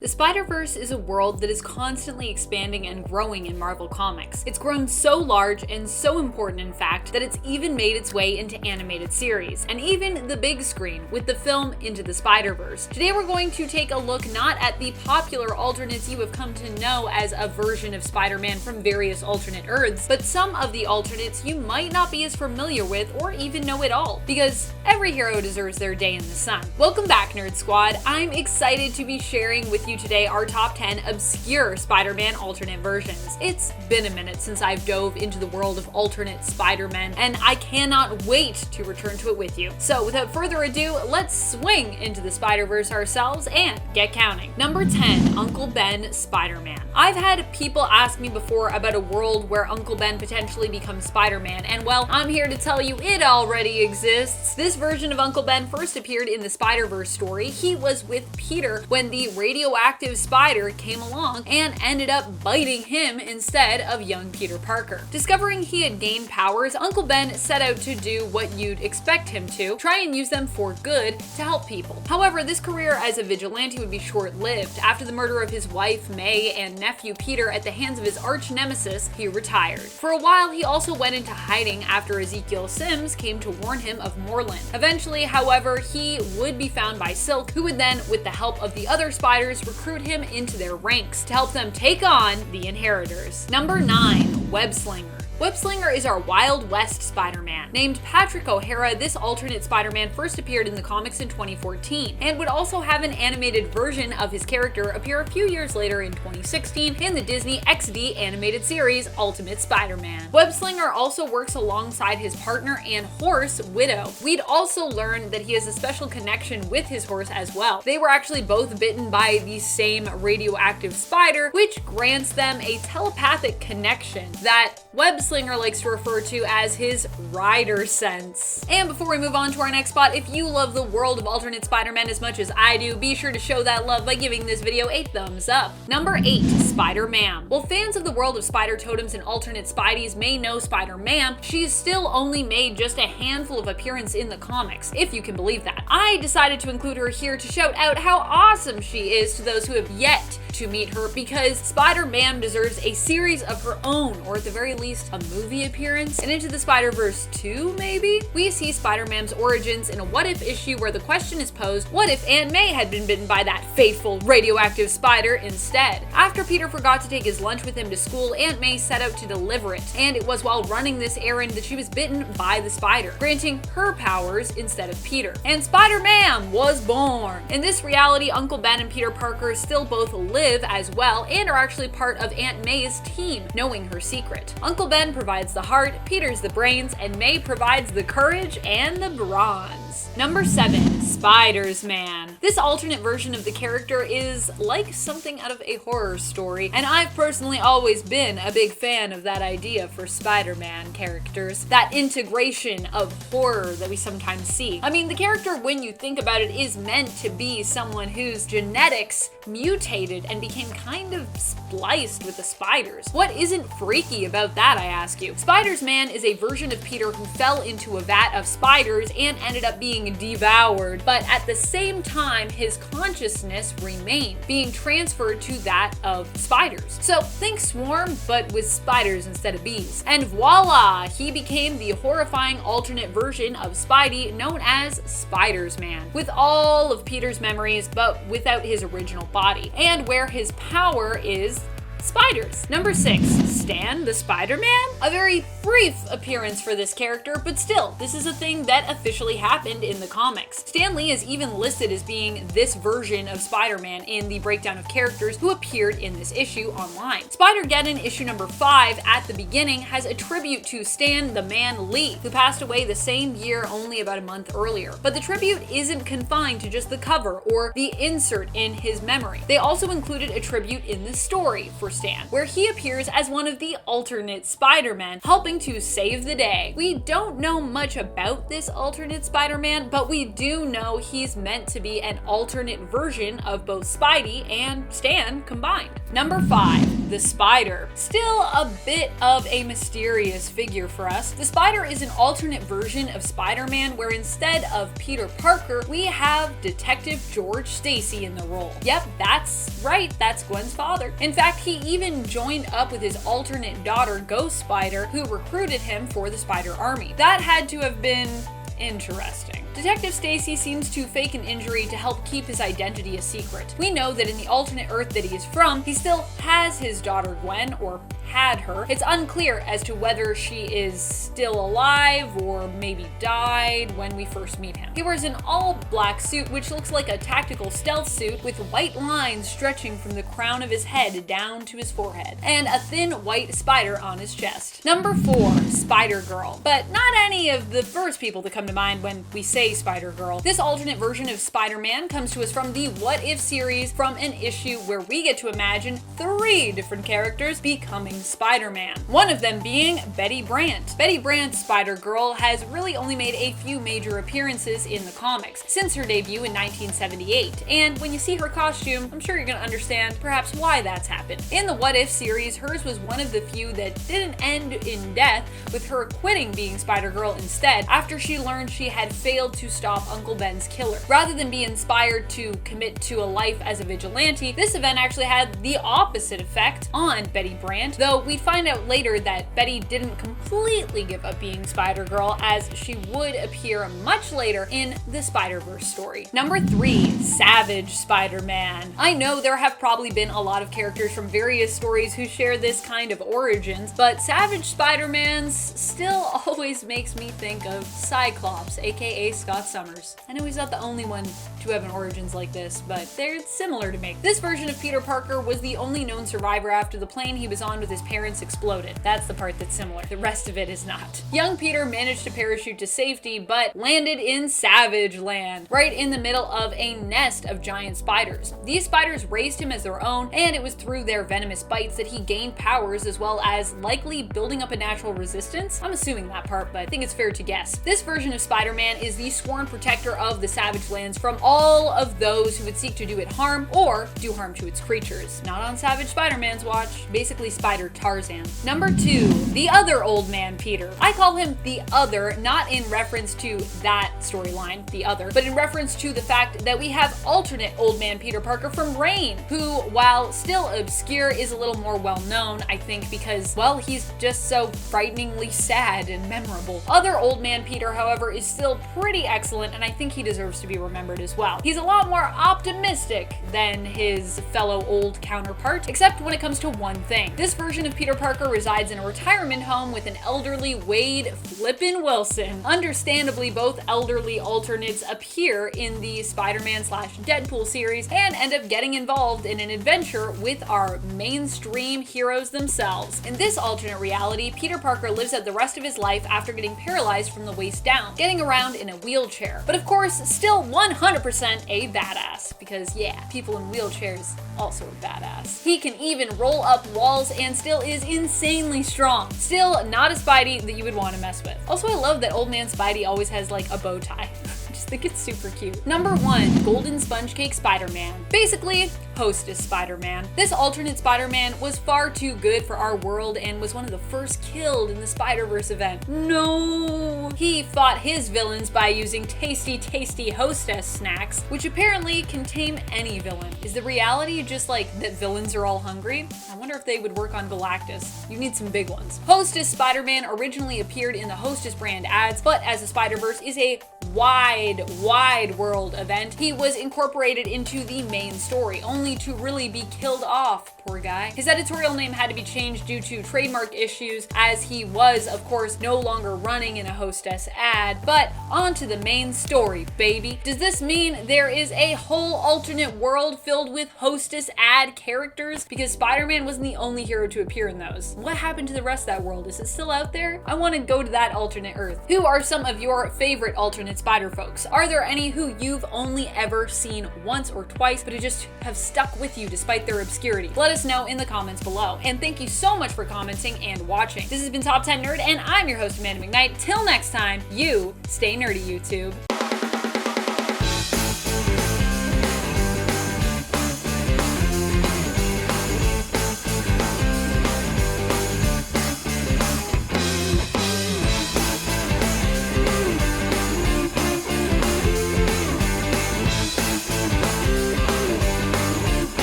The Spider-Verse is a world that is constantly expanding and growing in Marvel Comics. It's grown so large and so important, in fact, that it's even made its way into animated series, and even the big screen with the film Into the Spider-Verse. Today we're going to take a look not at the popular alternates you have come to know as a version of Spider-Man from various alternate Earths, but some of the alternates you might not be as familiar with or even know at all, because every hero deserves their day in the sun. Welcome back, Nerd Squad. I'm excited to be sharing with you today our top 10 obscure Spider-Man alternate versions. It's been a minute since I've dove into the world of alternate Spider-Man, and I cannot wait to return to it with you. So without further ado, let's swing into the Spider-Verse ourselves and get counting. Number 10, Uncle Ben Spider-Man. I've had people ask me before about a world where Uncle Ben potentially becomes Spider-Man, and well, I'm here to tell you it already exists. This version of Uncle Ben first appeared in the Spider-Verse story. He was with Peter when the radioactive spider came along and ended up biting him instead of young Peter Parker. Discovering he had gained powers, Uncle Ben set out to do what you'd expect him to, try and use them for good to help people. However, this career as a vigilante would be short-lived. After the murder of his wife May and nephew Peter at the hands of his arch nemesis, he retired. For a while, he also went into hiding after Ezekiel Sims came to warn him of Morlun. Eventually, however, he would be found by Silk, who would then, with the help of the other spiders, recruit him into their ranks to help them take on the Inheritors. Number 9, WEB-SLINGER. WEB-SLINGER is our Wild West Spider-Man. Named Patrick O'Hara, this alternate Spider-Man first appeared in the comics in 2014, and would also have an animated version of his character appear a few years later in 2016 in the Disney XD animated series Ultimate Spider-Man. WEB-SLINGER also works alongside his partner and horse, Widow. We'd also learn that he has a special connection with his horse as well. They were actually both bitten by the same radioactive spider, which grants them a telepathic connection that WEB-SLINGER likes to refer to as his rider sense. And before we move on to our next spot, if you love the world of alternate Spider-Man as much as I do, be sure to show that love by giving this video a thumbs up. Number 8, Spider-Man. While fans of the world of spider totems and alternate Spideys may know Spider-Man, she's still only made just a handful of appearances in the comics, if you can believe that. I decided to include her here to shout out how awesome she is to those who have yet to meet her, because Spider-Man deserves a series of her own, or at the very least a movie appearance. And Into the Spider-Verse 2, maybe? We see Spider-Man's origins in a what if issue where the question is posed, what if Aunt May had been bitten by that fateful radioactive spider instead? After Peter forgot to take his lunch with him to school, Aunt May set out to deliver it, and it was while running this errand that she was bitten by the spider, granting her powers instead of Peter. And Spider-Man was born! In this reality, Uncle Ben and Peter Parker still both live as well and are actually part of Aunt May's team, knowing her secret. Uncle Ben provides the heart, Peter's the brains, and May provides the courage and the bronze. Number 7, Spider-Man. This alternate version of the character is like something out of a horror story, and I've personally always been a big fan of that idea for Spider-Man characters, that integration of horror that we sometimes see. I mean, the character, when you think about it, is meant to be someone whose genetics mutated and became kind of spliced with the spiders. What isn't freaky about that, I ask you? Spider-Man is a version of Peter who fell into a vat of spiders and ended up being devoured, but at the same time his consciousness remained, being transferred to that of spiders. So think Swarm, but with spiders instead of bees. And voila! He became the horrifying alternate version of Spidey known as Spider-Man, with all of Peter's memories but without his original body, and where his power is spiders. Number 6, Stan the Spider-Man? A very brief appearance for this character, but still, this is a thing that officially happened in the comics. Stan Lee is even listed as being this version of Spider-Man in the breakdown of characters who appeared in this issue online. Spider-Geddon issue number 5 at the beginning has a tribute to Stan the Man Lee, who passed away the same year only about a month earlier. But the tribute isn't confined to just the cover or the insert in his memory. They also included a tribute in the story for Stan, where he appears as one of the alternate Spider-Men, helping to save the day. We don't know much about this alternate Spider-Man, but we do know he's meant to be an alternate version of both Spidey and Stan combined. Number 5, the Spider. Still a bit of a mysterious figure for us. The Spider is an alternate version of Spider-Man where instead of Peter Parker, we have Detective George Stacy in the role. Yep, that's right, that's Gwen's father. In fact, he even joined up with his alternate daughter, Ghost Spider, who recruited him for the Spider Army. That had to have been interesting. Detective Stacy seems to fake an injury to help keep his identity a secret. We know that in the alternate Earth that he is from, he still has his daughter Gwen, or had her. It's unclear as to whether she is still alive or maybe died when we first meet him. He wears an all-black suit which looks like a tactical stealth suit with white lines stretching from the crown of his head down to his forehead, and a thin white spider on his chest. Number 4, Spider-Girl. But not any of the first people that come to mind when we say Spider-Girl. This alternate version of Spider-Man comes to us from the What If series, from an issue where we get to imagine 3 different characters becoming Spider-Man. One of them being Betty Brant. Betty Brant's Spider-Girl has really only made a few major appearances in the comics since her debut in 1978, and when you see her costume, I'm sure you're gonna understand perhaps why that's happened. In the What If series, hers was one of the few that didn't end in death, with her quitting being Spider-Girl instead after she learned she had failed to stop Uncle Ben's killer. Rather than be inspired to commit to a life as a vigilante, this event actually had the opposite effect on Betty Brant, though we'd find out later that Betty didn't completely give up being Spider-Girl, as she would appear much later in the Spider-Verse story. Number 3, Savage Spider-Man. I know there have probably been a lot of characters from various stories who share this kind of origins, but Savage Spider-Man's still always makes me think of Cyclops, aka Scott Summers. I know he's not the only one to have an origins like this, but they're similar to me. This version of Peter Parker was the only known survivor after the plane he was on with his parents exploded. That's the part that's similar. The rest of it is not. Young Peter managed to parachute to safety, but landed in Savage Land, right in the middle of a nest of giant spiders. These spiders raised him as their own, and it was through their venomous bites that he gained powers, as well as likely building up a natural resistance. I'm assuming that part, but I think it's fair to guess. This version of Spider-Man is the sworn protector of the Savage Lands from all of those who would seek to do it harm or do harm to its creatures. Not on Savage Spider-Man's watch. Basically Spider Tarzan. Number 2, the other old man Peter. I call him the other, not in reference to that storyline, the other, but in reference to the fact that we have alternate old man Peter Parker from Reign, who, while still obscure, is a little more well known, I think, because, well, he's just so frighteningly sad and memorable. Other old man Peter, however, is still pretty excellent, and I think he deserves to be remembered as well. He's a lot more optimistic than his fellow old counterpart, except when it comes to one thing. This version of Peter Parker resides in a retirement home with an elderly Wade Flippin' Wilson. Understandably, both elderly alternates appear in the Spider-Man/Deadpool series and end up getting involved in an adventure with our mainstream heroes themselves. In this alternate reality, Peter Parker lives out the rest of his life after getting paralyzed from the waist down, getting around in a wheelchair. But of course, still 100% a badass, because yeah, people in wheelchairs also a badass. He can even roll up walls and still is insanely strong. Still not a Spidey that you would want to mess with. Also, I love that old man Spidey always has like a bow tie. I just think it's super cute. Number 1, Golden Sponge Cake Spider-Man. Basically, Hostess Spider-Man. This alternate Spider-Man was far too good for our world and was one of the first killed in the Spider-Verse event. No! He fought his villains by using tasty Hostess snacks, which apparently can tame any villain. Is the reality just like that villains are all hungry? I wonder if they would work on Galactus. You need some big ones. Hostess Spider-Man originally appeared in the Hostess brand ads, but as the Spider-Verse is a wide world event, he was incorporated into the main story, only to really be killed off, poor guy. His editorial name had to be changed due to trademark issues, as he was, of course, no longer running in a Hostess ad. But on to the main story, baby. Does this mean there is a whole alternate world filled with Hostess ad characters? Because Spider-Man wasn't the only hero to appear in those. What happened to the rest of that world? Is it still out there? I want to go to that alternate Earth. Who are some of your favorite alternate giant spider folks? Are there any who you've only ever seen once or twice, but who just have stuck with you despite their obscurity? Let us know in the comments below. And thank you so much for commenting and watching. This has been Top 10 Nerd, and I'm your host, Amanda McKnight. Till next time, you stay nerdy, YouTube.